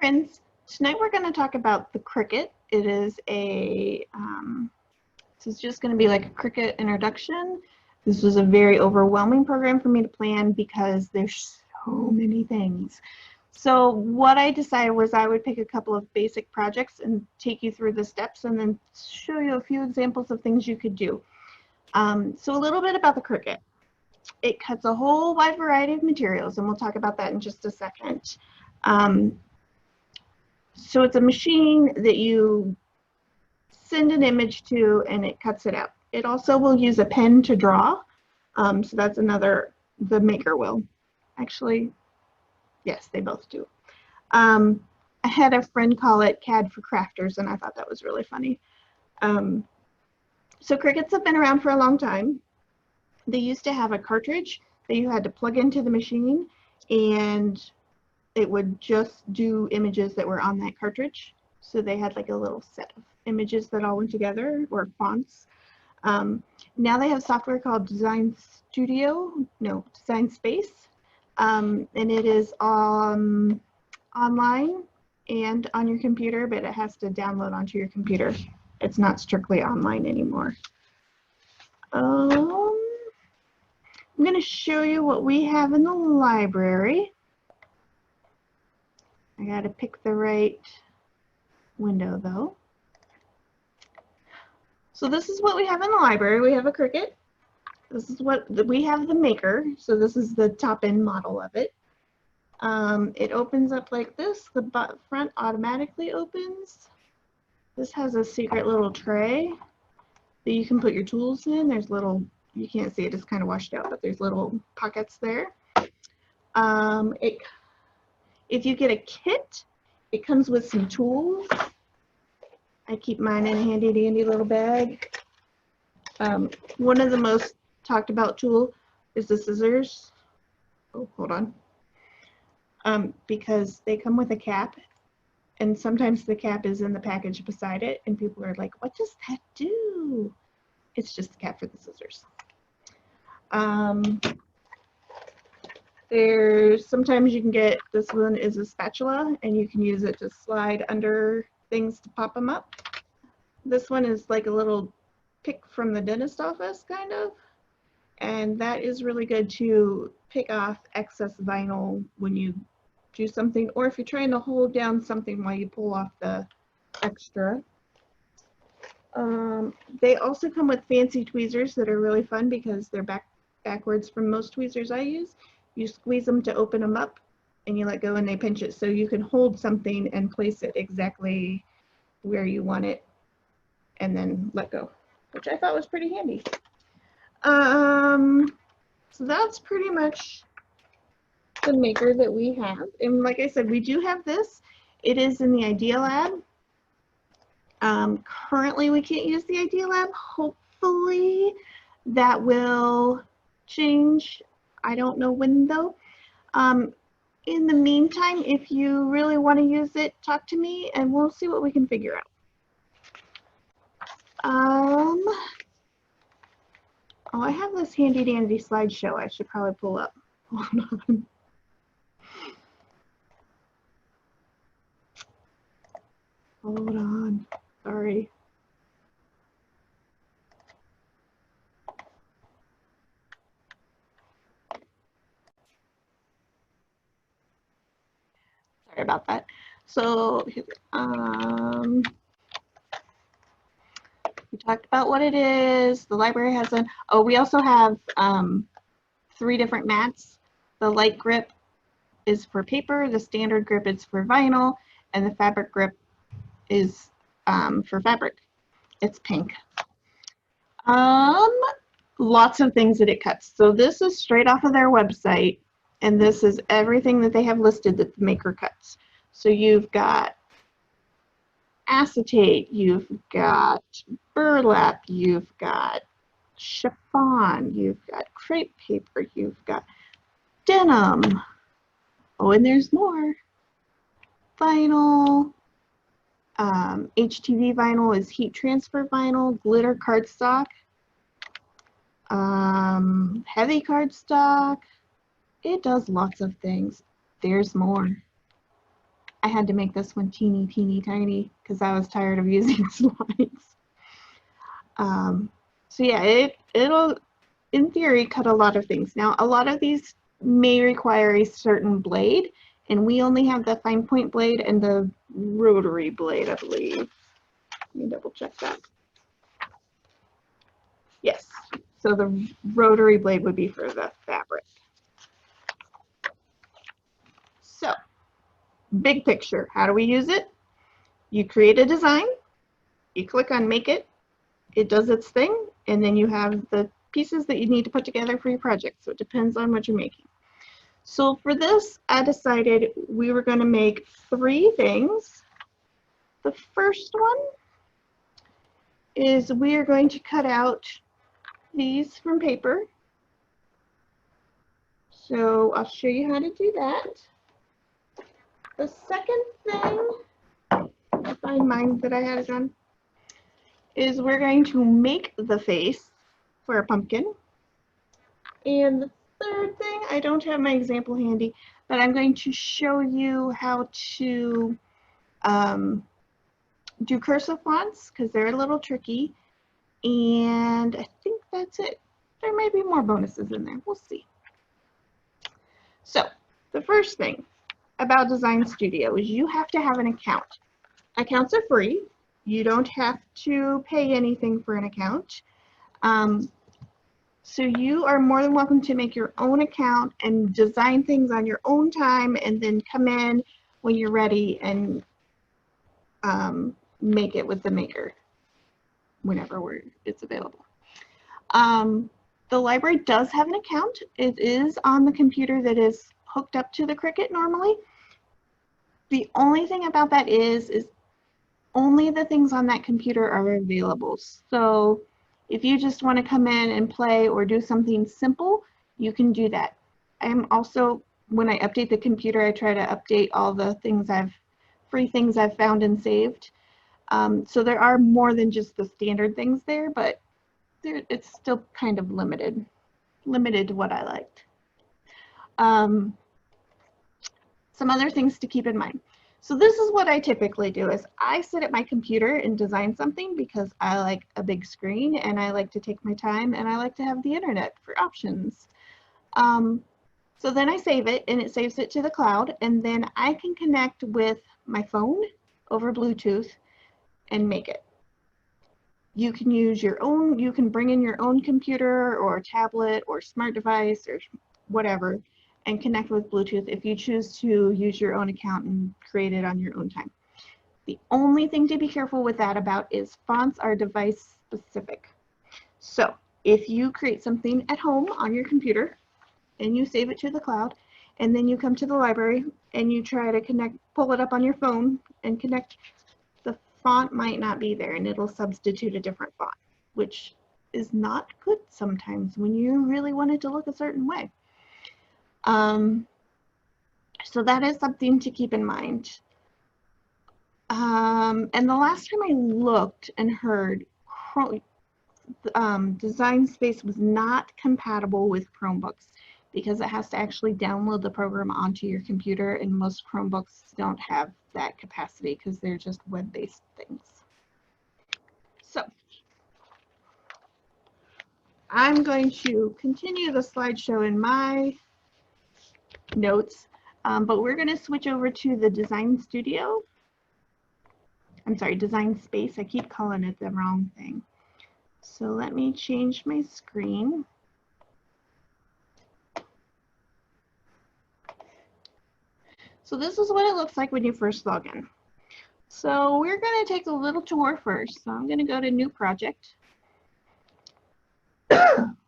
Friends, tonight we're going to talk about the Cricut. It is a, this is just going to be like a Cricut introduction. This was a very overwhelming program for me to plan because there's so many things. So what I decided was I would pick a couple of basic projects and take you through the steps and then show you a few examples of things you could do. So a little bit about the Cricut. It cuts a whole wide variety of materials, and we'll talk about that in just a second. So it's a machine that you send an image to and it cuts it out. It also will use a pen to draw. So that's another, the Maker will. Actually, yes, they both do. I had a friend call it CAD for crafters, and I thought that was really funny. So Cricuts have been around for a long time. They used to have a cartridge that you had to plug into the machine, and it would just do images that were on that cartridge. So they had like a little set of images that all went together, or fonts. Now they have software called Design Space, and it is online and on your computer, but it has to download onto your computer. It's not strictly online anymore. I'm going to show you what we have in the library. I got to pick the right window though. So this is what we have in the library. We have a Cricut. This is what we have, the Maker. So this is the top end model of it. It opens up like this. The front automatically opens. This has a secret little tray that you can put your tools in. There's little, you can't see it, it's kind of washed out, but there's little pockets there. If you get a kit, it comes with some tools. I keep mine in a handy dandy little bag. One of the most talked about tool is the scissors. Oh, hold on. Because they come with a cap, and sometimes the cap is in the package beside it, and people are like, what does that do? It's just the cap for the scissors. There's sometimes you can get, this one is a spatula, and you can use it to slide under things to pop them up. This one is like a little pick from the dentist office, kind of. And that is really good to pick off excess vinyl when you do something, or if you're trying to hold down something while you pull off the extra. They also come with fancy tweezers that are really fun because they're backwards from most tweezers I use. You squeeze them to open them up, and you let go and they pinch it, so you can hold something and place it exactly where you want it and then let go, which I thought was pretty handy. So that's pretty much the Maker that we have. And like I said, we do have this. It is in the Idea Lab. Currently we can't use the Idea Lab. Hopefully that will change. I don't know when though. In the meantime, if you really want to use it, talk to me and we'll see what we can figure out. Oh, I have this handy dandy slideshow I should probably pull up. Hold on. Hold on. Sorry. Sorry about that. So, we talked about what it is. The library has a, oh, we also have 3 different mats. The light grip is for paper, the standard grip is for vinyl, and the fabric grip is for fabric. It's pink. Lots of things that it cuts. So this is straight off of their website, and this is everything that they have listed that the Maker cuts. So you've got acetate, you've got burlap, you've got chiffon, you've got crepe paper, you've got denim. Oh, and there's more. Vinyl. HTV vinyl is heat transfer vinyl, glitter cardstock, heavy cardstock. It does lots of things. There's more. I had to make this one teeny, teeny, tiny because I was tired of using slides. So yeah, it'll, in theory, cut a lot of things. Now, a lot of these may require a certain blade, and we only have the fine point blade and the rotary blade, I believe. Let me double check that. Yes, so the rotary blade would be for the fabric. So, big picture, how do we use it? You create a design, you click on make it, it does its thing, and then you have the pieces that you need to put together for your project. So it depends on what you're making. So for this, I decided we were going to make 3 things. The first one is we are going to cut out these from paper. So I'll show you how to do that. The second thing, I find mine that I had it on, is we're going to make the face for a pumpkin. And the third thing, I don't have my example handy, but I'm going to show you how to do cursive fonts because they're a little tricky. And I think that's it. There may be more bonuses in there. We'll see. So the first thing about Design Studio is you have to have an account. Accounts are free. You don't have to pay anything for an account. So you are more than welcome to make your own account and design things on your own time and then come in when you're ready and make it with the maker whenever it's available. The library does have an account. It is on the computer that is hooked up to the Cricut normally. The only thing about that is only the things on that computer are available. So if you just want to come in and play or do something simple, you can do that. I'm also, when I update the computer, I try to update all the things free things I've found and saved. So there are more than just the standard things there, but it's still kind of limited to what I liked. Some other things to keep in mind. So this is what I typically do is I sit at my computer and design something because I like a big screen and I like to take my time and I like to have the internet for options. So then I save it and it saves it to the cloud and then I can connect with my phone over Bluetooth and make it. You can use your own, you can bring in your own computer or tablet or smart device or whatever and connect with Bluetooth if you choose to use your own account and create it on your own time. The only thing to be careful with that about is fonts are device specific. So if you create something at home on your computer and you save it to the cloud and then you come to the library and you try to pull it up on your phone and connect, the font might not be there and it'll substitute a different font, which is not good sometimes when you really want it to look a certain way. So that is something to keep in mind. And the last time I looked and heard, Design Space was not compatible with Chromebooks because it has to actually download the program onto your computer, and most Chromebooks don't have that capacity because they're just web-based things. So I'm going to continue the slideshow in my notes, but we're going to switch over to the Design Studio. I'm sorry, Design Space. I keep calling it the wrong thing. So let me change my screen. So this is what it looks like when you first log in. So we're going to take a little tour first. So I'm going to go to New Project.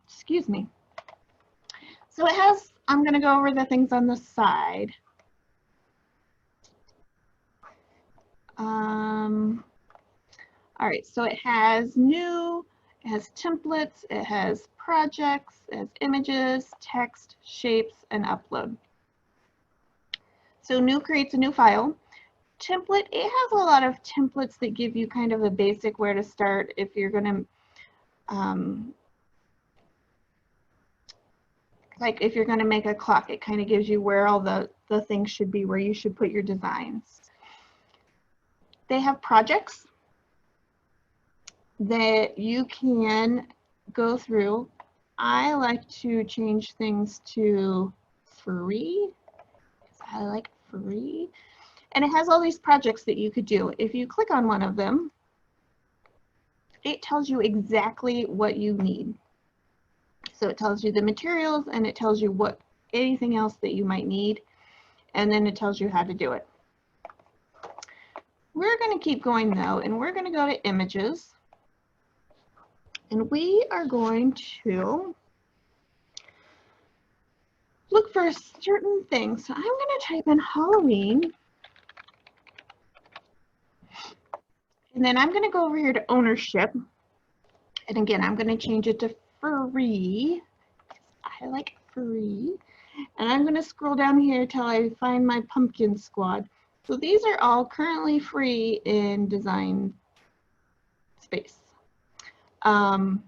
Excuse me. So it has, I'm going to go over the things on the side. All right, so it has new, it has templates, it has projects, it has images, text, shapes, and upload. So new creates a new file. Template, it has a lot of templates that give you kind of a basic where to start if you're going to, like if you're going to make a clock, it kind of gives you where all the things should be, where you should put your designs. They have projects that you can go through. I like to change things to free. I like free. And it has all these projects that you could do. If you click on one of them, it tells you exactly what you need. So it tells you the materials and it tells you what anything else that you might need, and then it tells you how to do it. We're going to keep going though, and we're going to go to images, and we are going to look for certain things. So I'm going to type in Halloween, and then I'm going to go over here to ownership, and again I'm going to change it to free. I like free. And I'm going to scroll down here till I find my pumpkin squad. So these are all currently free in design space. Some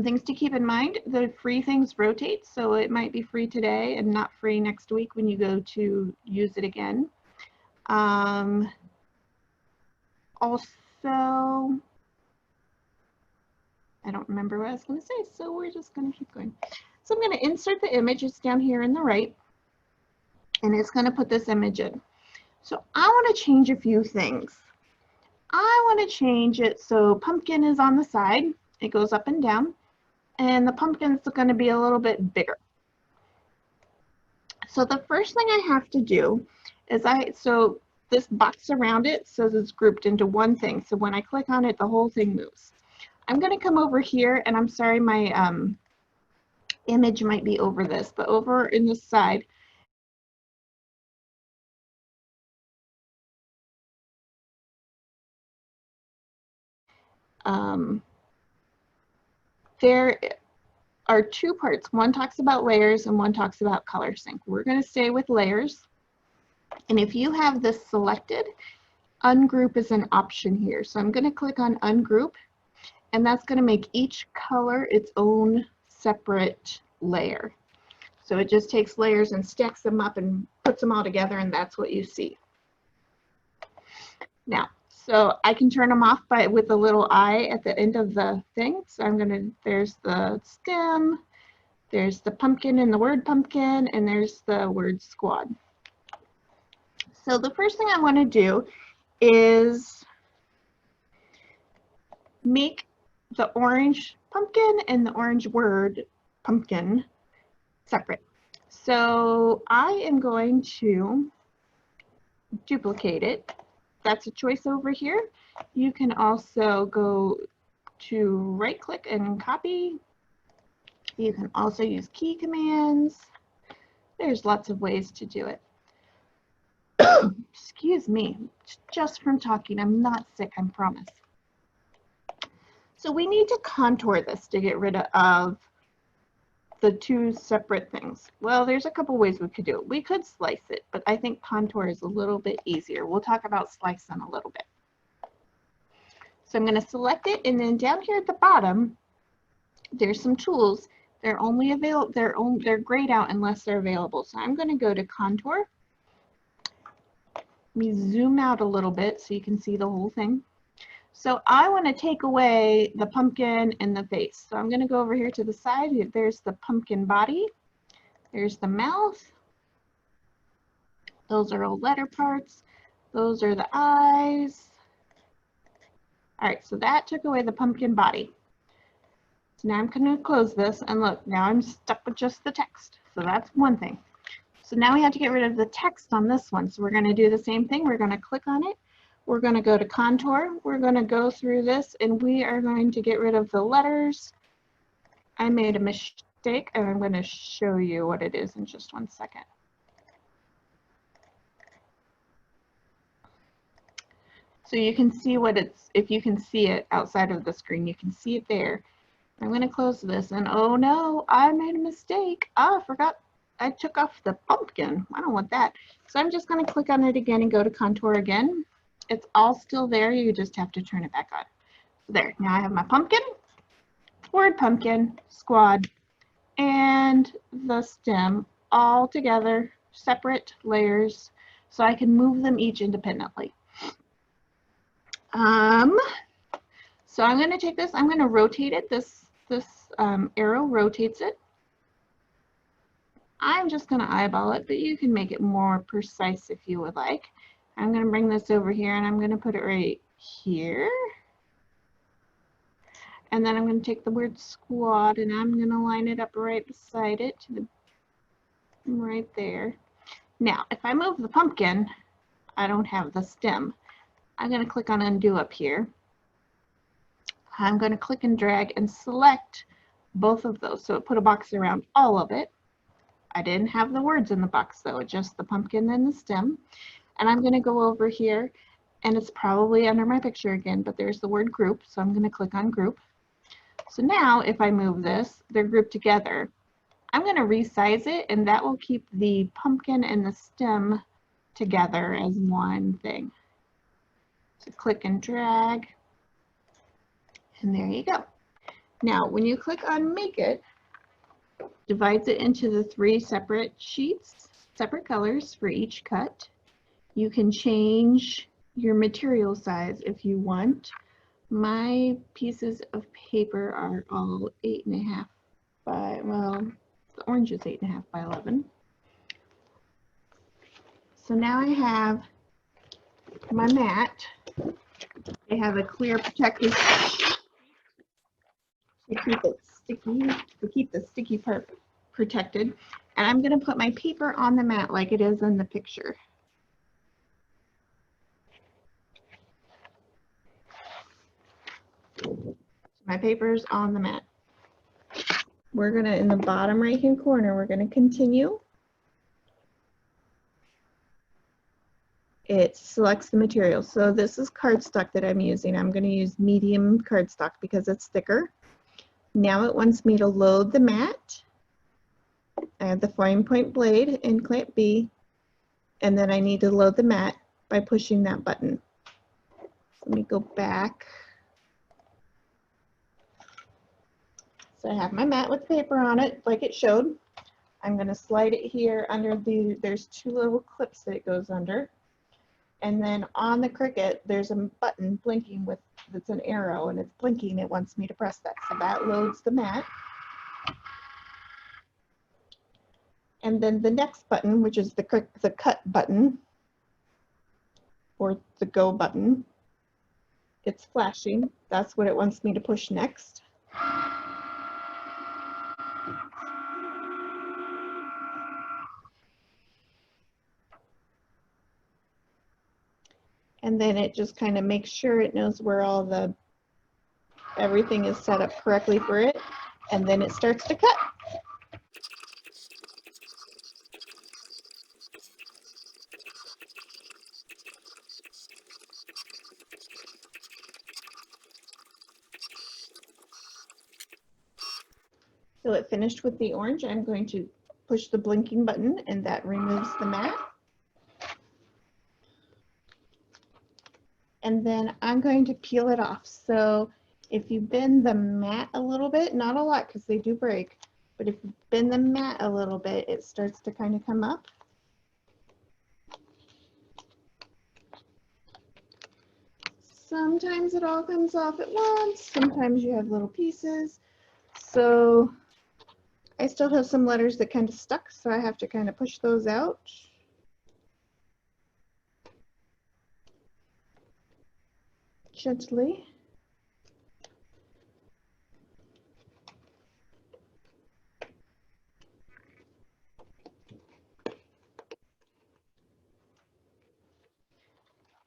things to keep in mind, the free things rotate, so it might be free today and not free next week when you go to use it again. Also, I don't remember what I was going to say, so we're just going to keep going. So I'm going to insert the image. It's down here in the right, and it's going to put this image in. So I want to change a few things. I want to change it so pumpkin is on the side. It goes up and down, and the pumpkin's going to be a little bit bigger. So the first thing I have to do is so this box around it says it's grouped into one thing. So when I click on it, the whole thing moves. I'm going to come over here, and I'm sorry, my image might be over this, but over in the side, there are two parts. One talks about layers and one talks about color sync. We're going to stay with layers. And if you have this selected, ungroup is an option here. So I'm going to click on ungroup, and that's going to make each color its own separate layer. So it just takes layers and stacks them up and puts them all together, and that's what you see. Now, so I can turn them off with a little eye at the end of the thing. So there's the stem, there's the pumpkin and the word pumpkin, and there's the word squad. So the first thing I want to do is make the orange pumpkin and the orange word pumpkin separate. So I am going to duplicate it. That's a choice over here. You can also go to right click and copy. You can also use key commands. There's lots of ways to do it. Excuse me, just from talking. I'm not sick, I promise. So we need to contour this to get rid of the two separate things. Well, there's a couple ways we could do it. We could slice it, but I think contour is a little bit easier. We'll talk about slice in a little bit. So I'm going to select it, and then down here at the bottom, there's some tools. They're only available. They're grayed out unless they're available. So I'm going to go to contour. Let me zoom out a little bit so you can see the whole thing. So I want to take away the pumpkin and the face. So I'm going to go over here to the side. There's the pumpkin body. There's the mouth. Those are all letter parts. Those are the eyes. All right, so that took away the pumpkin body. So now I'm going to close this, and look, now I'm stuck with just the text. So that's one thing. So now we have to get rid of the text on this one. So we're going to do the same thing. We're going to click on it. We're going to go to contour. We're going to go through this, and we are going to get rid of the letters. I made a mistake, and I'm going to show you what it is in just one second. So you can see what it's, if you can see it outside of the screen, you can see it there. I'm going to close this, and oh no, I made a mistake. I forgot I took off the pumpkin. I don't want that. So I'm just going to click on it again and go to contour again. It's all still there. You just have to turn it back on. There, now I have my pumpkin, word pumpkin, squad, and the stem all together, separate layers. so I can move them each independently. So I'm going to take this, I'm going to rotate it. This arrow rotates it. I'm just going to eyeball it, but you can make it more precise if you would like. I'm going to bring this over here and I'm going to put it right here. And then I'm going to take the word squad and I'm going to line it up right beside it to the right there. Now, if I move the pumpkin, I don't have the stem. I'm going to click on undo up here. I'm going to click and drag and select both of those. So it put a box around all of it. I didn't have the words in the box though, just the pumpkin and the stem. And I'm going to go over here and it's probably under my picture again, but there's the word group. So I'm going to click on group. So now if I move this, they're grouped together. I'm going to resize it and that will keep the pumpkin and the stem together as one thing. So click and drag. And there you go. Now, when you click on Make It, divides it into the 3 separate sheets, separate colors for each cut. You can change your material size if you want. My pieces of paper are all 8.5 by, well, the orange is 8.5 by 11. So now I have my mat. I have a clear protective to keep it sticky, to keep the sticky part protected. And I'm going to put my paper on the mat like it is in the picture. My paper's on the mat. We're going to, in the bottom right hand corner, we're going to continue. It selects the material. So this is cardstock that I'm using. I'm going to use medium cardstock because it's thicker. Now it wants me to load the mat. I have the foreign point blade in clamp B, and then I need to load the mat by pushing that button. Let me go back. So I have my mat with paper on it, like it showed. I'm going to slide it here under the, there's 2 little clips that it goes under. And then on the Cricut, there's a button blinking with, that's an arrow and it's blinking. It wants me to press that. So that loads the mat. And then the next button, which is the cut button or the go button, it's flashing. That's what it wants me to push next. And then it just kind of makes sure it knows where all the, everything is set up correctly for it. And then it starts to cut. So it finished with the orange. I'm going to push the blinking button and that removes the mat. And then I'm going to peel it off. So if you bend the mat a little bit, not a lot because they do break, but if you bend the mat a little bit, it starts to kind of come up. Sometimes it all comes off at once. Sometimes you have little pieces. So I still have some letters that kind of stuck, so I have to kind of push those out. Gently.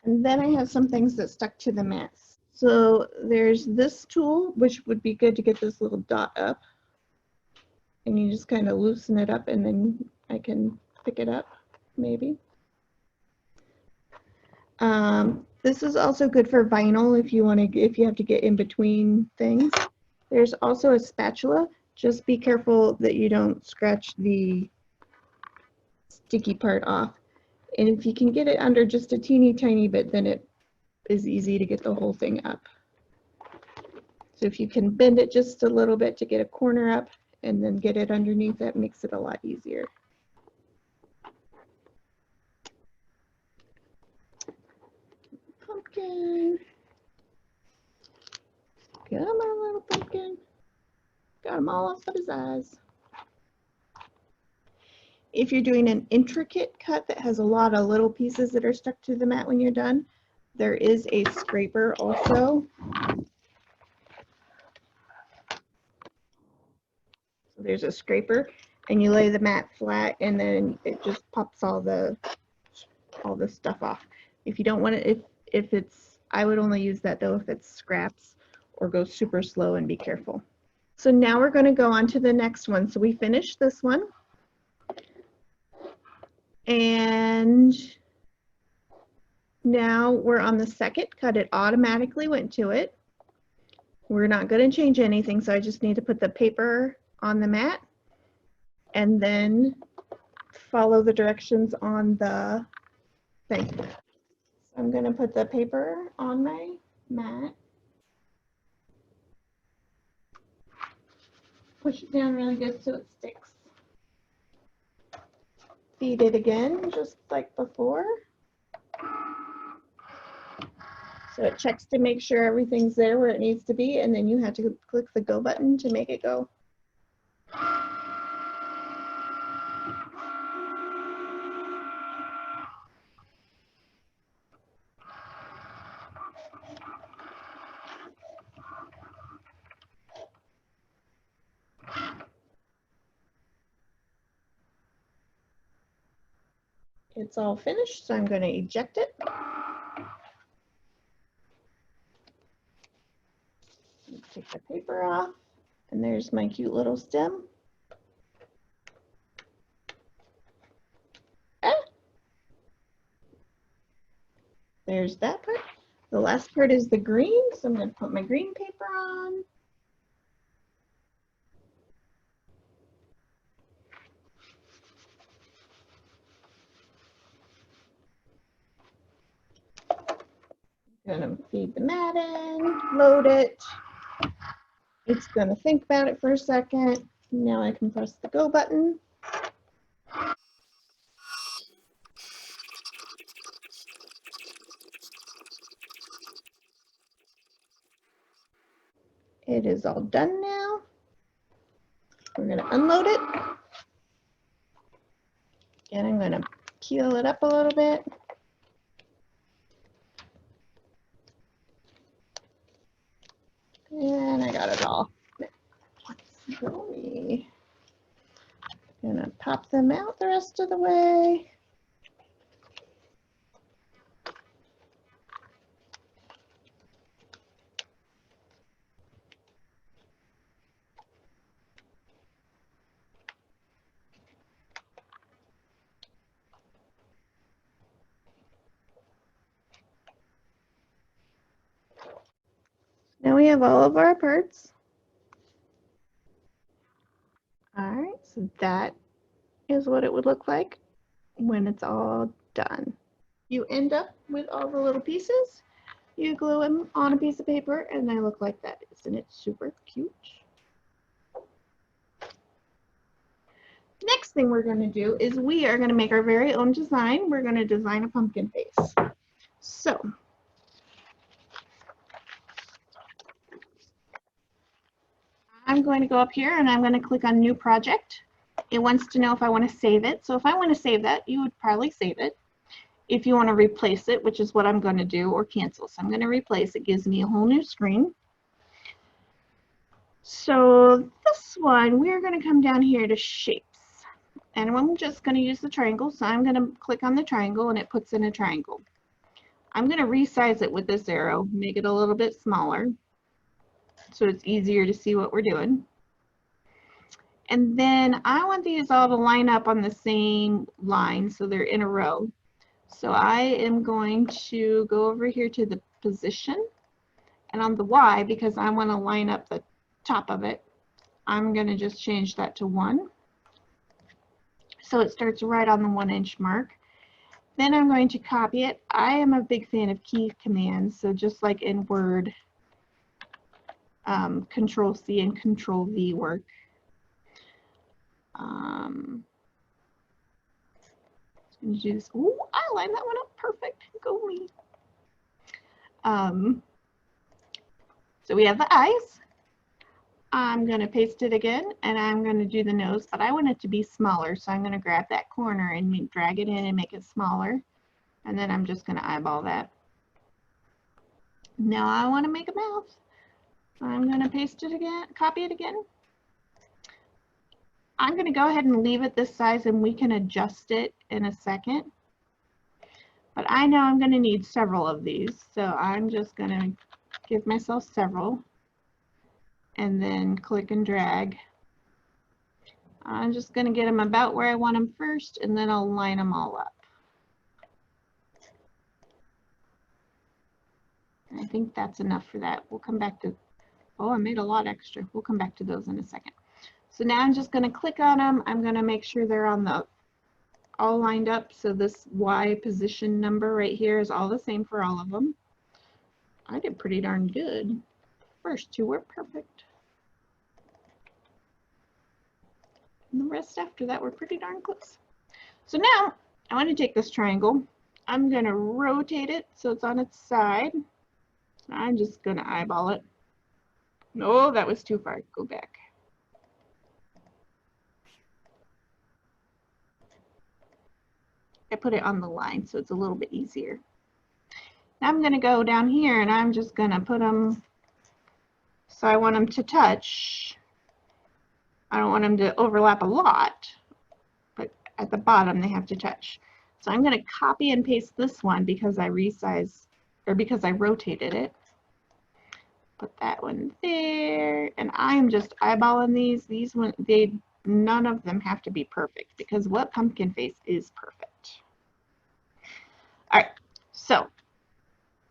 And then I have some things that stuck to the mat. So there's this tool, which would be good to get this little dot up. And you just kind of loosen it up and then I can pick it up, maybe. This is also good for vinyl if you want to, if you have to get in between things. There's also a spatula. Just be careful that you don't scratch the sticky part off. And if you can get it under just a teeny tiny bit, then it is easy to get the whole thing up. So if you can bend it just a little bit to get a corner up and then get it underneath, that makes it a lot easier. pumpkin. Come on, little pumpkin. Got them all off of his eyes. If you're doing an intricate cut that has a lot of little pieces that are stuck to the mat when you're done, there is a scraper also. So there's a scraper, and you lay the mat flat, and then it just pops all the stuff off. If you don't want it, if it's, I would only use that though if it's scraps, or go super slow and be careful. So now we're going to go on to the next one. So we finished this one. And now we're on the second cut. It automatically went to it. We're not going to change anything, so I just need to put the paper on the mat and then follow the directions on the thing. So I'm going to put the paper on my mat. Push it down really good so it sticks. Feed it again, just like before. So it checks to make sure everything's there where it needs to be, and then you have to click the go button to make it go. It's all finished, so I'm going to eject it. Take the paper off, and there's my cute little stem. There's that part. The last part is the green, so I'm going to put my green paper on. I'm going to feed the mat in, load it. It's going to think about it for a second. Now I can press the go button. It is all done now. We're going to unload it. And I'm going to peel it up a little bit. And I got it all. Let's go. Gonna pop them out the rest of the way. Now we have all of our parts. All right, so that is what it would look like when it's all done. You end up with all the little pieces. You glue them on a piece of paper and they look like that. Isn't it super cute? Next thing we're going to do is we are going to make our very own design. We're going to design a pumpkin face. So I'm going to go up here and I'm going to click on New Project. It wants to know if I want to save it. So if I want to save that, you would probably save it. If you want to replace it, which is what I'm going to do, or cancel. So I'm going to replace. It gives me a whole new screen. So this one, we're going to come down here to Shapes. And I'm just going to use the triangle. So I'm going to click on the triangle and it puts in a triangle. I'm going to resize it with this arrow, make it a little bit smaller so it's easier to see what we're doing. And then I want these all to line up on the same line so they're in a row. So I am going to go over here to the position, and on the Y, because I want to line up the top of it, I'm going to just change that to 1. So it starts right on the 1-inch mark. Then I'm going to copy it. I am a big fan of key commands, so just like in Word, Control C and Control V work. I'm going to do this. Ooh, I lined that one up perfect. Go me. So we have the eyes. I'm going to paste it again, and I'm going to do the nose, but I want it to be smaller, so I'm going to grab that corner and drag it in and make it smaller, and then I'm just going to eyeball that. Now I want to make a mouth. I'm going to paste it again, copy it again. I'm going to go ahead and leave it this size, and we can adjust it in a second. But I know I'm going to need several of these, so I'm just going to give myself several and then click and drag. I'm just going to get them about where I want them first, and then I'll line them all up. I think that's enough for that. We'll come back to, oh, I made a lot extra. We'll come back to those in a second. So now I'm just going to click on them. I'm going to make sure they're on the all lined up. So this Y position number right here is all the same for all of them. I did pretty darn good. First two were perfect. And the rest after that were pretty darn close. So now I want to take this triangle. I'm going to rotate it so it's on its side. I'm just going to eyeball it. No, that was too far. Go back. I put it on the line so it's a little bit easier. Now I'm going to go down here and I'm just going to put them so I want them to touch. I don't want them to overlap a lot, but at the bottom they have to touch. So I'm going to copy and paste this one because I resized, or because I rotated it. Put that one there, and I'm just eyeballing these. These one, none of them have to be perfect because what pumpkin face is perfect? All right, so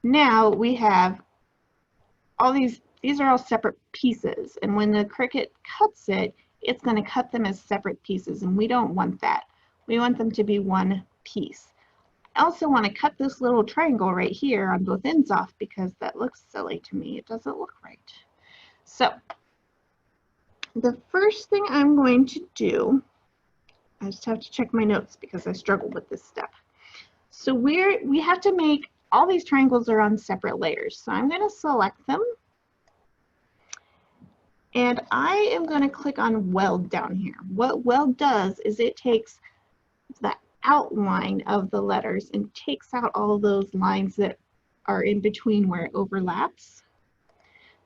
now we have all these are all separate pieces, and when the Cricut cuts it, it's going to cut them as separate pieces, and we don't want that. We want them to be one piece. I also want to cut this little triangle right here on both ends off because that looks silly to me. It doesn't look right. So the first thing I'm going to do, I just have to check my notes because I struggled with this step. So we have to make, all these triangles are on separate layers. So I'm going to select them. And I am going to click on Weld down here. What Weld does is it takes the outline of the letters and takes out all those lines that are in between where it overlaps.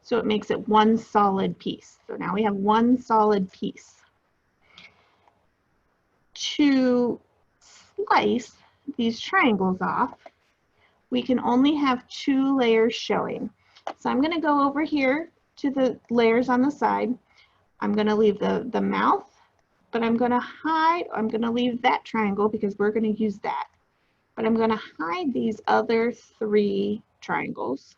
So it makes it one solid piece. So now we have one solid piece. To slice these triangles off, we can only have 2 layers showing. So I'm going to go over here to the layers on the side. I'm going to leave the mouth, but I'm going to leave that triangle because we're going to use that. But I'm going to hide these other 3 triangles,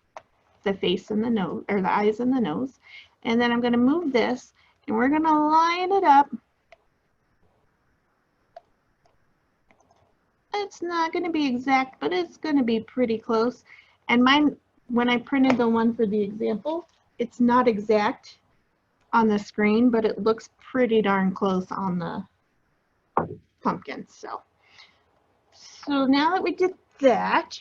the face and the nose, or the eyes and the nose. And then I'm going to move this and we're going to line it up. It's not going to be exact, but it's going to be pretty close. And mine, when I printed the one for the example, it's not exact on the screen, but it looks pretty darn close on the pumpkin. So now that we did that,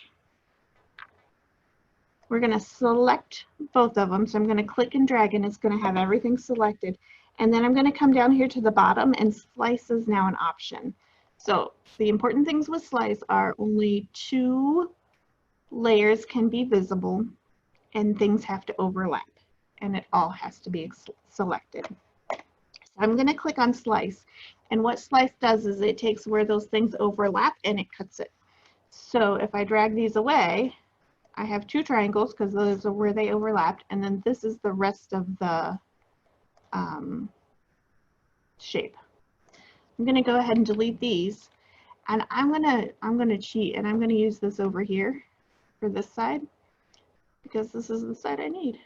we're going to select both of them. So I'm going to click and drag and it's going to have everything selected. And then I'm going to come down here to the bottom, and slice is now an option. So the important things with slice are only 2 layers can be visible and things have to overlap, and it all has to be selected. So I'm going to click on slice, and what slice does is it takes where those things overlap and it cuts it. So if I drag these away, I have 2 triangles because those are where they overlapped, and then this is the rest of the shape. I'm going to go ahead and delete these, and I'm going to cheat, and I'm going to use this over here for this side because this is the side I need.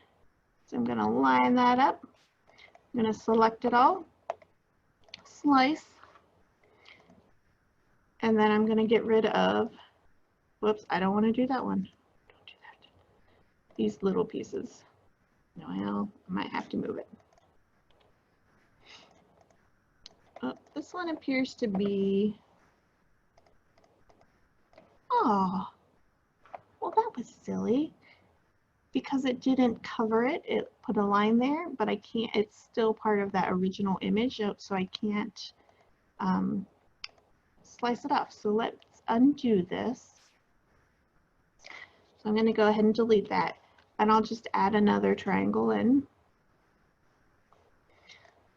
So I'm going to line that up. I'm going to select it all, slice, and then I'm going to get rid of, whoops, I don't want to do that one. Don't do that. These little pieces. Well, I might have to move it. Oh, this one appears to be, oh, well, that was silly. because it didn't cover it, it put a line there, but I can't, it's still part of that original image, so I can't slice it off. So let's undo this. So I'm going to go ahead and delete that, and I'll just add another triangle in.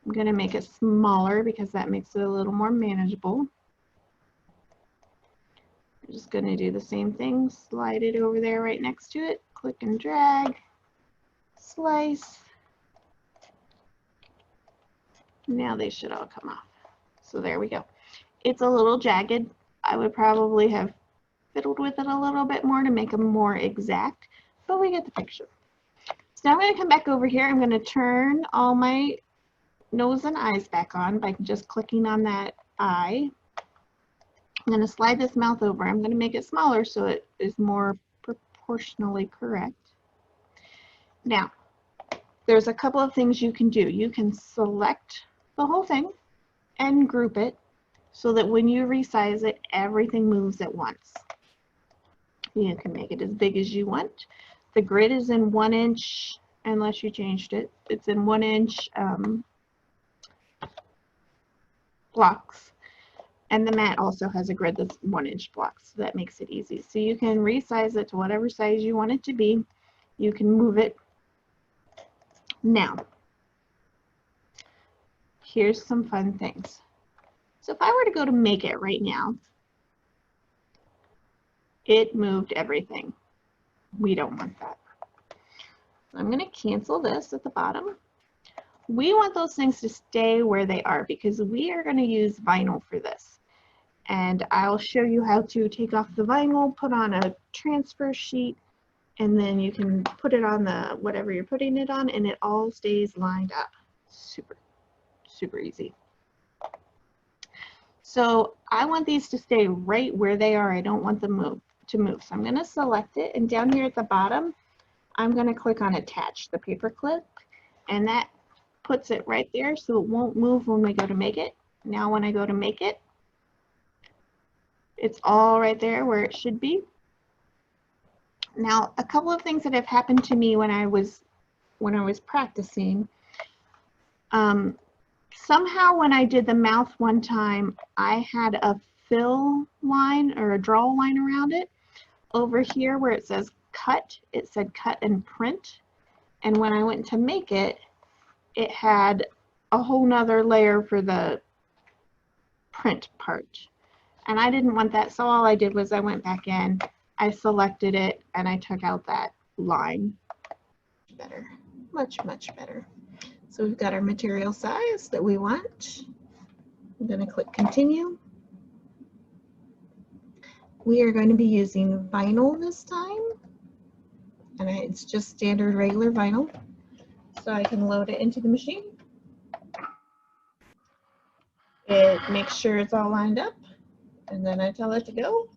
I'm going to make it smaller because that makes it a little more manageable. I'm just going to do the same thing, slide it over there right next to it, click and drag, slice. Now they should all come off. So there we go. It's a little jagged. I would probably have fiddled with it a little bit more to make them more exact, but we get the picture. So now I'm going to come back over here. I'm going to turn all my nose and eyes back on by just clicking on that eye. I'm going to slide this mouth over. I'm going to make it smaller so it is more proportionally correct. Now, there's a couple of things you can do. You can select the whole thing and group it so that when you resize it, everything moves at once. You can make it as big as you want. The grid is in 1 inch, unless you changed it. It's in 1 inch blocks. And the mat also has a grid that's 1 inch blocks, so that makes it easy. So you can resize it to whatever size you want it to be. You can move it. Now, here's some fun things. So if I were to go to make it right now, it moved everything. We don't want that. So I'm going to cancel this at the bottom. We want those things to stay where they are because we are going to use vinyl for this. And I'll show you how to take off the vinyl, put on a transfer sheet, and then you can put it on the whatever you're putting it on, and it all stays lined up. Super, super easy. So I want these to stay right where they are. I don't want them to move. So I'm going to select it, and down here at the bottom, I'm going to click on attach the paper clip, and that puts it right there so it won't move when we go to make it. Now when I go to make it, it's all right there where it should be. Now, a couple of things that have happened to me when I was practicing. Somehow when I did the mouth one time, I had a fill line or a draw line around it. Over here where it says cut, it said cut and print. And when I went to make it, it had a whole nother layer for the print part. And I didn't want that, so all I did was I went back in, I selected it, and I took out that line. Better, much, much better. So we've got our material size that we want. I'm going to click continue. We are going to be using vinyl this time, and it's just standard regular vinyl. So I can load it into the machine. It makes sure it's all lined up, and then I tell it to go.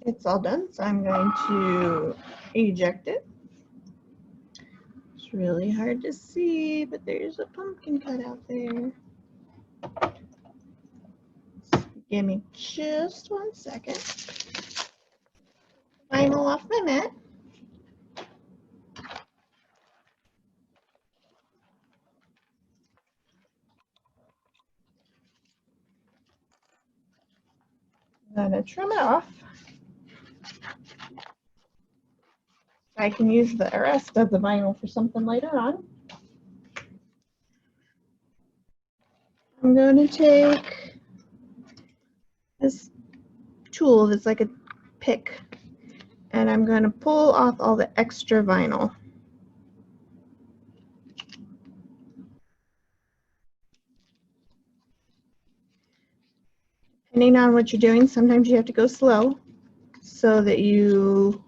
It's all done, so I'm going to eject it. It's really hard to see, but there's a pumpkin cut out there. Give me just 1 second. Vinyl off my mat. I'm going to trim it off. I can use the rest of the vinyl for something later on. I'm going to take this tool that's like a pick, and I'm going to pull off all the extra vinyl. Depending on what you're doing, sometimes you have to go slow so that you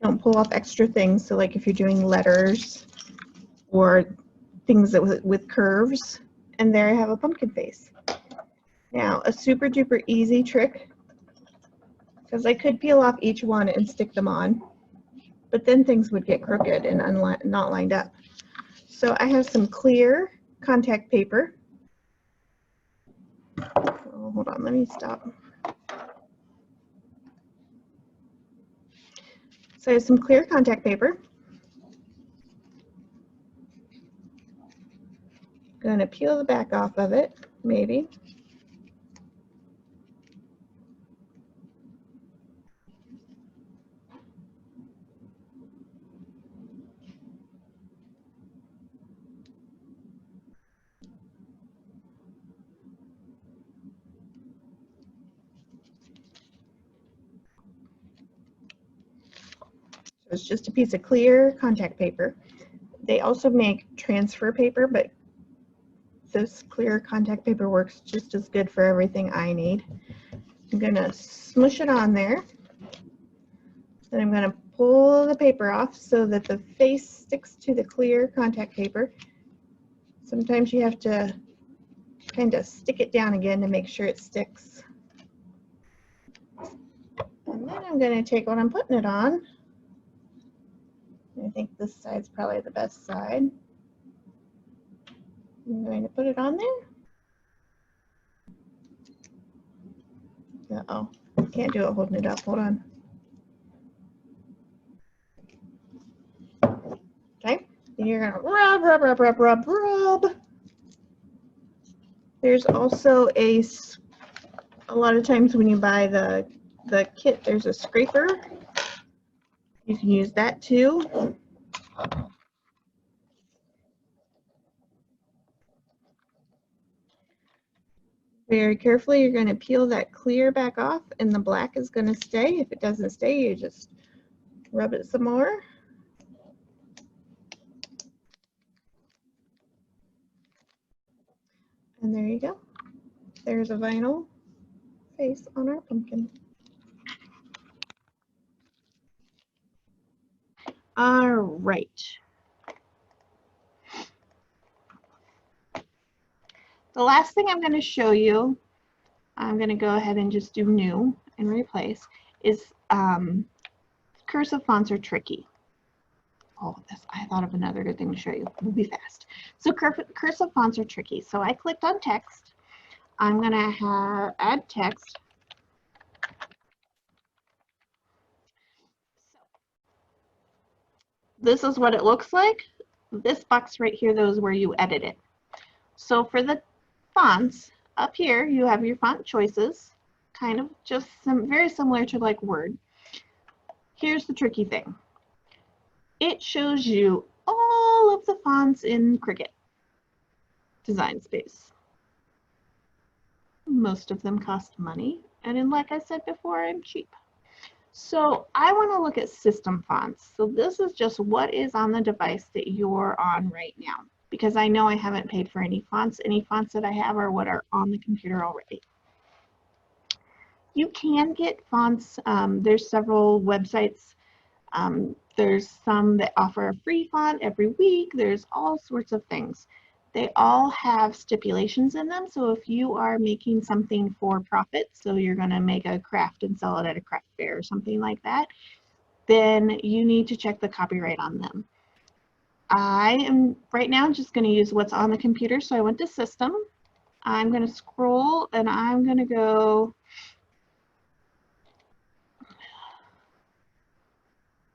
Don't pull off extra things. So like if you're doing letters or things that with curves, and there I have a pumpkin face. Now a super duper easy trick, because I could peel off each one and stick them on, but then things would get crooked and not lined up. So I have some clear contact paper. Oh, hold on, let me stop. So I have some clear contact paper. Going to peel the back off of it, maybe. So it's just a piece of clear contact paper. They also make transfer paper, but this clear contact paper works just as good for everything I need. I'm going to smush it on there. Then I'm going to pull the paper off so that the face sticks to the clear contact paper. Sometimes you have to kind of stick it down again to make sure it sticks. And then I'm going to take what I'm putting it on. I think this side's probably the best side. I'm going to put it on there. Uh-oh, can't do it holding it up. Hold on. Okay, then you're going to rub, rub, rub, rub, rub, rub. There's also a lot of times when you buy the kit, there's a scraper. You can use that too. Very carefully, you're going to peel that clear back off, and the black is going to stay. If it doesn't stay, you just rub it some more. And there you go. There's a vinyl face on our pumpkin. All right. The last thing I'm going to show you, I'm going to go ahead and just do new and replace, is cursive fonts are tricky. Oh, I thought of another good thing to show you. We'll be fast. So cursive fonts are tricky. So I clicked on text. I'm going to add text. So this is what it looks like. This box right here, though, is where you edit it. So for the fonts, up here you have your font choices, kind of just very similar to like Word. Here's the tricky thing. It shows you all of the fonts in Cricut Design Space. Most of them cost money, and like I said before, I'm cheap. So I want to look at system fonts. So this is just what is on the device that you're on right now, because I know I haven't paid for any fonts. Any fonts that I have are what are on the computer already. You can get fonts. There's several websites. There's some that offer a free font every week. There's all sorts of things. They all have stipulations in them. So if you are making something for profit, so you're going to make a craft and sell it at a craft fair or something like that, then you need to check the copyright on them. I am right now just going to use what's on the computer. So I went to System. I'm going to scroll and I'm going to go,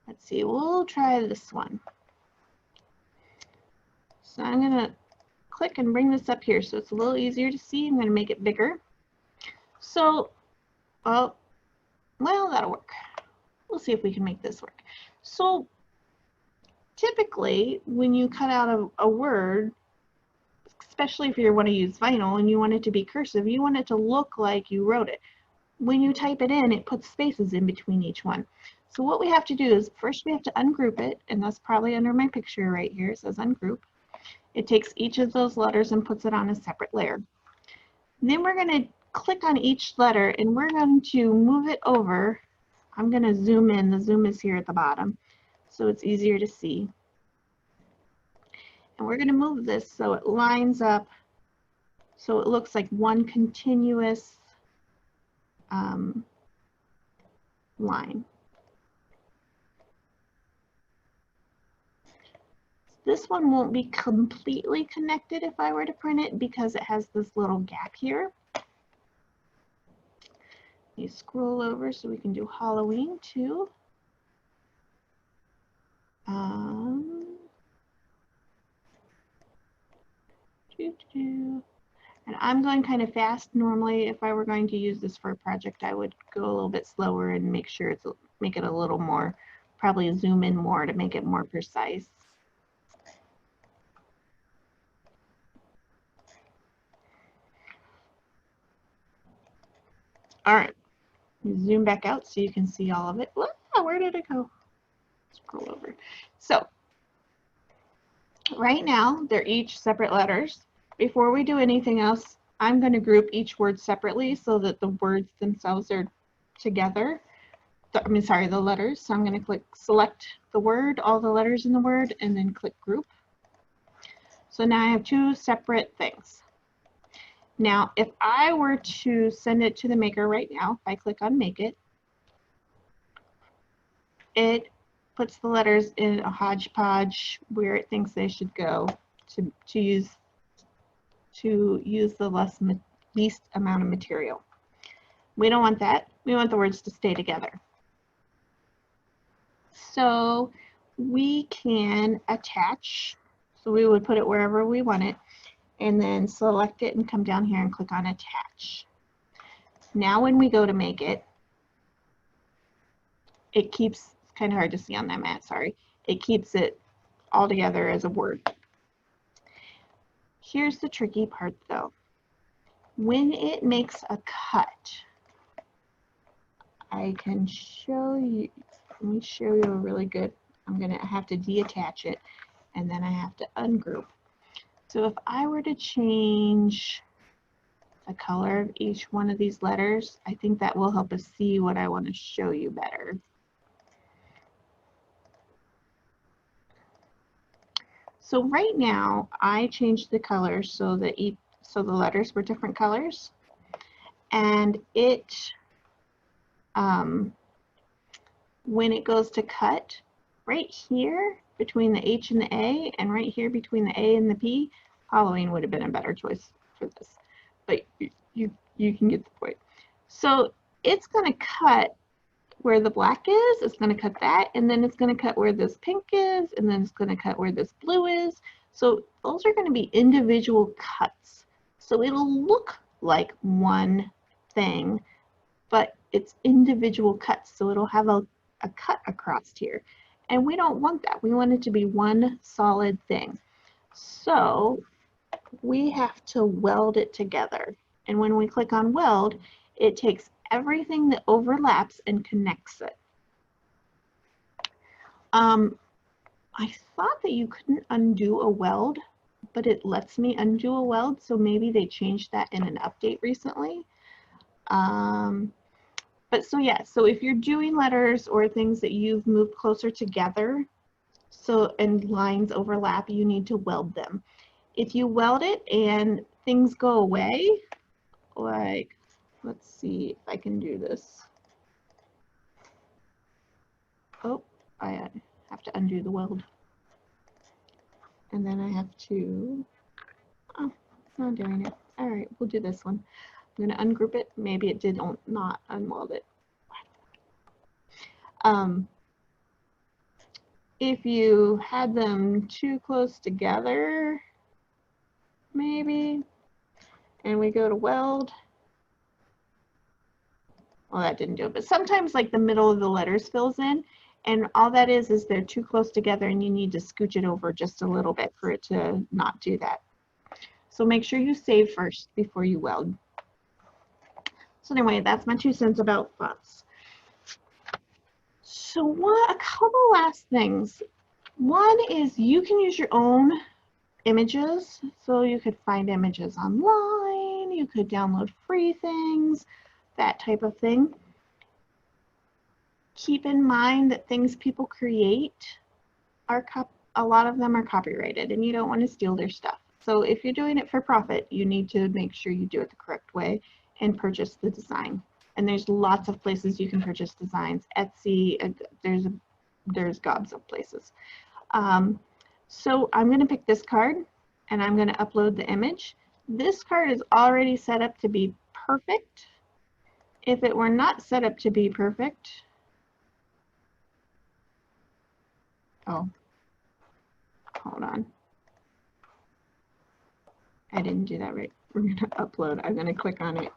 let's see, we'll try this one. So I'm going to click and bring this up here so it's a little easier to see. I'm going to make it bigger. So, well, that'll work. We'll see if we can make this work. So typically when you cut out a word, especially if you want to use vinyl and you want it to be cursive, you want it to look like you wrote it. When you type it in, it puts spaces in between each one. So what we have to do is first we have to ungroup it, and that's probably under my picture right here. It says ungroup. It takes each of those letters and puts it on a separate layer. Then we're going to click on each letter and we're going to move it over. I'm going to zoom in. The zoom is here at the bottom, so it's easier to see. And we're going to move this so it lines up, so it looks like one continuous line. This one won't be completely connected if I were to print it because it has this little gap here. You scroll over so we can do Halloween too. And I'm going kind of fast. Normally, if I were going to use this for a project, I would go a little bit slower and make sure make it a little more, probably zoom in more to make it more precise. All right, zoom back out so you can see all of it. Where did it go? Scroll over. So right now, they're each separate letters. Before we do anything else, I'm going to group each word separately so that the words themselves are together. The letters. So I'm going to click select the word, all the letters in the word, and then click group. So now I have two separate things. Now, if I were to send it to the Maker right now, if I click on Make It, it puts the letters in a hodgepodge where it thinks they should go to use the least amount of material. We don't want that. We want the words to stay together. So we can attach. So we would put it wherever we want it and then select it and come down here and click on attach. Now when we go to make it, it keeps, it's kind of hard to see on that mat, sorry. It keeps it all together as a word. Here's the tricky part though. When it makes a cut, I can show you, let me show you a really good, I'm going to have to deattach it and then I have to ungroup. So if I were to change the color of each one of these letters, I think that will help us see what I want to show you better. So right now I changed the colors so that the letters were different colors, and it when it goes to cut, right here between the H and the A and right here between the A and the P, Halloween would have been a better choice for this, but you can get the point. So it's going to cut where the black is, it's going to cut that, and then it's going to cut where this pink is, and then it's going to cut where this blue is. So those are going to be individual cuts. So it'll look like one thing, but it's individual cuts. So it'll have a cut across here. And we don't want that. We want it to be one solid thing. So we have to weld it together. And when we click on weld, it takes everything that overlaps and connects it. I thought that you couldn't undo a weld, but it lets me undo a weld, so maybe they changed that in an update recently. But so yeah, so if you're doing letters or things that you've moved closer together, and lines overlap, you need to weld them. If you weld it and things go away, like, let's see if I can do this. Oh, I have to undo the weld. And then I have to, oh, it's not doing it. All right, we'll do this one. I'm going to ungroup it. Maybe it did not unweld it. If you had them too close together, maybe, and we go to weld, well, that didn't do it, but sometimes like the middle of the letters fills in, and all that is they're too close together and you need to scooch it over just a little bit for it to not do that. So make sure you save first before you weld. So anyway, that's my 2 cents about fonts. So a couple last things. One is you can use your own images. So you could find images online, you could download free things, that type of thing. keep in mind that things people create are a lot of them are copyrighted, and you don't want to steal their stuff. So if you're doing it for profit, you need to make sure you do it the correct way and purchase the design. And there's lots of places you can purchase designs. Etsy, there's gobs of places. So I'm going to pick this card and I'm going to upload the image. This card is already set up to be perfect. If it were not set up to be perfect, oh, hold on. I didn't do that right. We're going to upload. I'm going to click on it.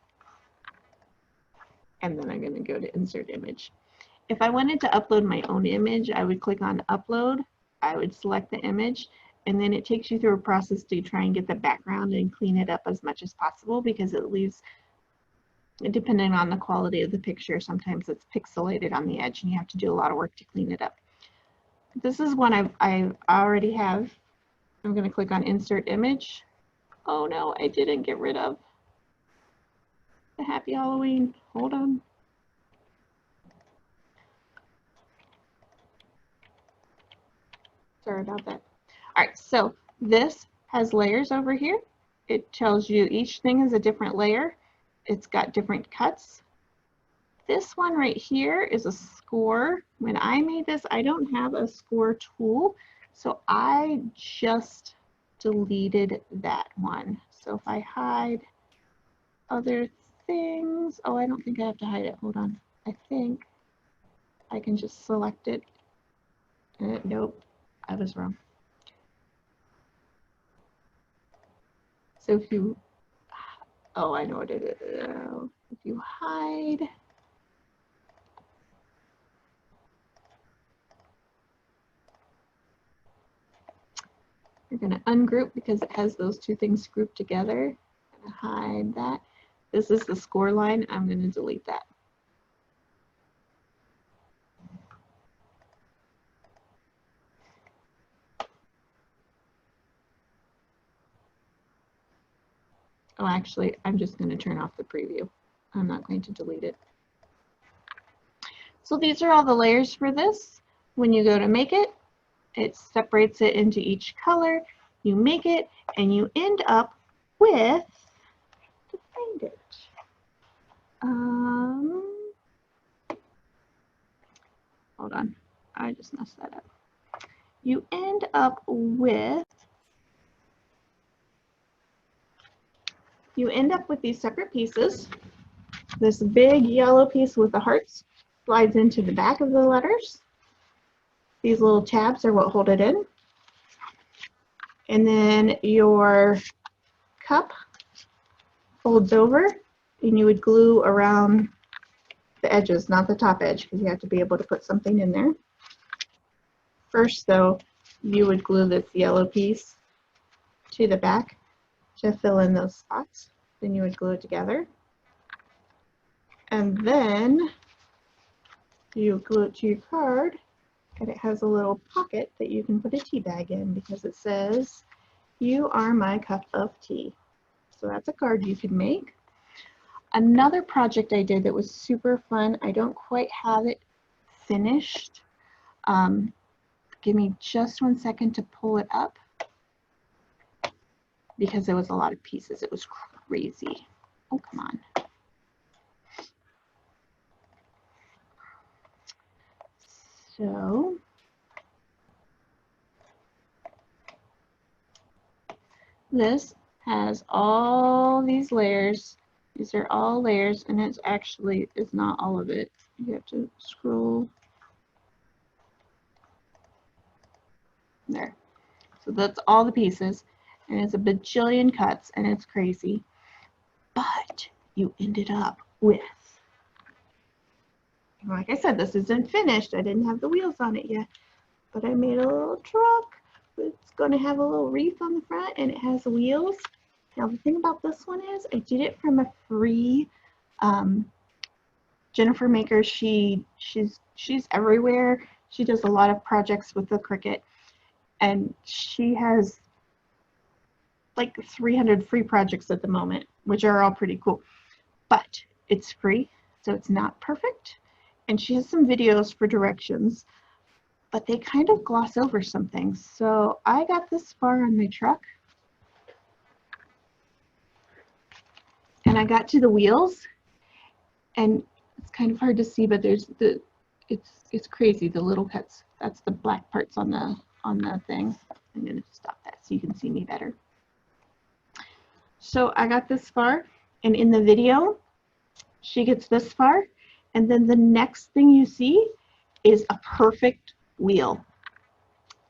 And then I'm going to go to insert image. If I wanted to upload my own image, I would click on upload. I would select the image, and then it takes you through a process to try and get the background and clean it up as much as possible, because it leaves, depending on the quality of the picture, sometimes it's pixelated on the edge and you have to do a lot of work to clean it up. This is one I already have. I'm going to click on insert image. Oh no, I didn't get rid of the Happy Halloween. Hold on. Sorry about that. All right, so this has layers over here. It tells you each thing is a different layer. It's got different cuts. This one right here is a score. When I made this, I don't have a score tool, so I just deleted that one. So if I hide other things, oh, I don't think I have to hide it. Hold on. I think I can just select it. Nope, I was wrong. So if you, oh, I know what it is. If you hide, you're going to ungroup because it has those two things grouped together. I'm going to hide that. This is the score line. I'm going to delete that. Oh, actually, I'm just going to turn off the preview. I'm not going to delete it. So these are all the layers for this. When you go to make it, it separates it into each color. You make it, and you end up with, to find it, hold on, I just messed that up. You end up with these separate pieces. This big yellow piece with the hearts slides into the back of the letters. These little tabs are what hold it in. And then your cup folds over, and you would glue around the edges, not the top edge, because you have to be able to put something in there. First, though, you would glue this yellow piece to the back to fill in those spots. Then you would glue it together. And then you glue it to your card, and it has a little pocket that you can put a tea bag in, because it says, "You are my cup of tea." So that's a card you could make. Another project I did that was super fun, I don't quite have it finished. Give me just 1 second to pull it up, because there was a lot of pieces. It was crazy. Oh, come on. So this has all these layers. These are all layers, and it's not all of it. You have to scroll there. So that's all the pieces, and it's a bajillion cuts, and it's crazy. But you ended up with, like I said, this isn't finished. I didn't have the wheels on it yet, but I made a little truck. It's going to have a little wreath on the front, and it has wheels. Now the thing about this one is I did it from a free Jennifer Maker. She's everywhere. She does a lot of projects with the Cricut, and she has like 300 free projects at the moment, which are all pretty cool. But it's free, so it's not perfect. and she has some videos for directions, but they kind of gloss over some things. So I got this far on my truck, and I got to the wheels, and it's kind of hard to see, but there's it's crazy, the little cuts. That's the black parts on the thing. I'm gonna stop that so you can see me better. So I got this far, and in the video, she gets this far, and then the next thing you see is a perfect wheel.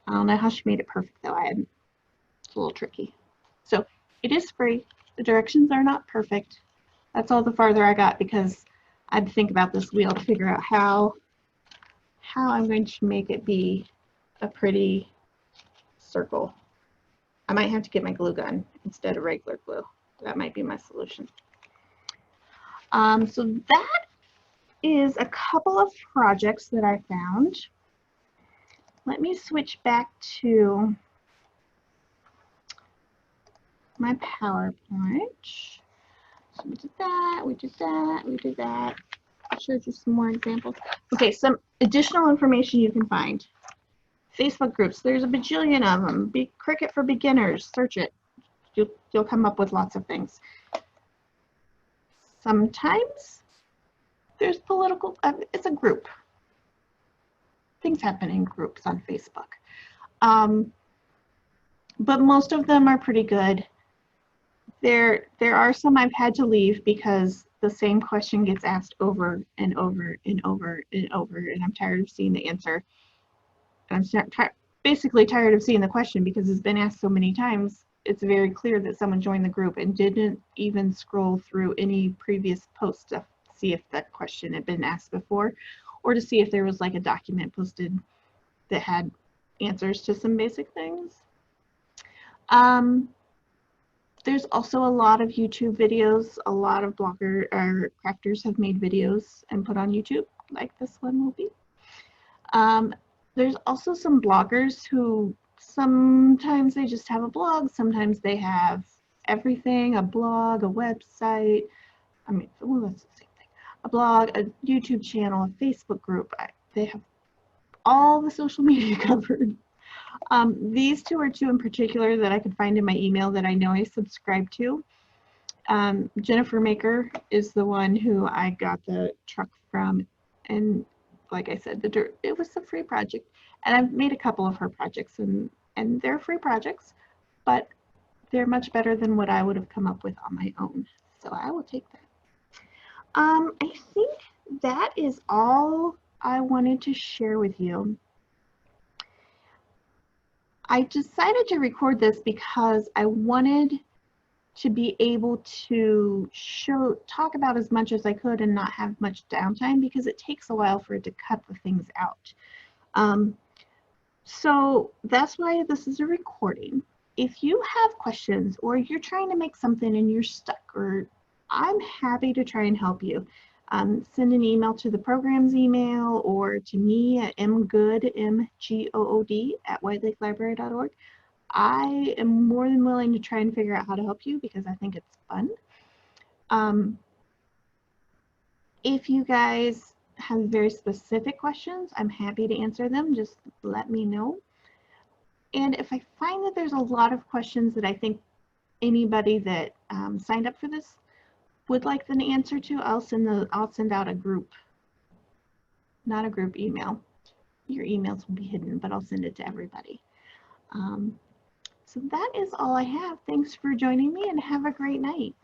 I don't know how she made it perfect though. It's a little tricky. So it is free. The directions are not perfect. That's all the farther I got because I had to think about this wheel to figure out how I'm going to make it be a pretty circle. I might have to get my glue gun instead of regular glue. That might be my solution. So that is a couple of projects that I found. Let me switch back to my PowerPoint. So we did that, we did that, we did that. I showed you some more examples. Okay, some additional information you can find. Facebook groups, there's a bajillion of them. Cricut for beginners, search it. You'll come up with lots of things. Sometimes there's political, it's a group. Things happen in groups on Facebook. But most of them are pretty good. There are some I've had to leave because the same question gets asked over and over and over and over, and I'm tired of seeing the answer. I'm basically tired of seeing the question because it's been asked so many times. It's very clear that someone joined the group and didn't even scroll through any previous posts to see if that question had been asked before, or to see if there was like a document posted that had answers to some basic things. There's also a lot of YouTube videos. A lot of bloggers or crafters have made videos and put on YouTube, like this one will be. There's also some bloggers who sometimes they just have a blog, sometimes they have everything, a blog, a website. I mean, well, that's the same thing. A blog, a YouTube channel, a Facebook group. They have all the social media covered. These two are two in particular that I could find in my email that I know I subscribe to. Jennifer Maker is the one who I got the truck from, and like I said, it was a free project, and I've made a couple of her projects, and they're free projects, but they're much better than what I would have come up with on my own, so I will take that. I think that is all I wanted to share with you. I decided to record this because I wanted to be able to talk about as much as I could and not have much downtime, because it takes a while for it to cut the things out. So that's why this is a recording. If you have questions or you're trying to make something and you're stuck, or I'm happy to try and help you. Send an email to the program's email or to me at mgood, M-G-O-O-D, at whitelakelibrary.org. I am more than willing to try and figure out how to help you because I think it's fun. If you guys have very specific questions, I'm happy to answer them. Just let me know. And if I find that there's a lot of questions that I think anybody that signed up for this would like an answer to, I'll send out a group, not a group email. Your emails will be hidden, but I'll send it to everybody. So that is all I have. Thanks for joining me and have a great night.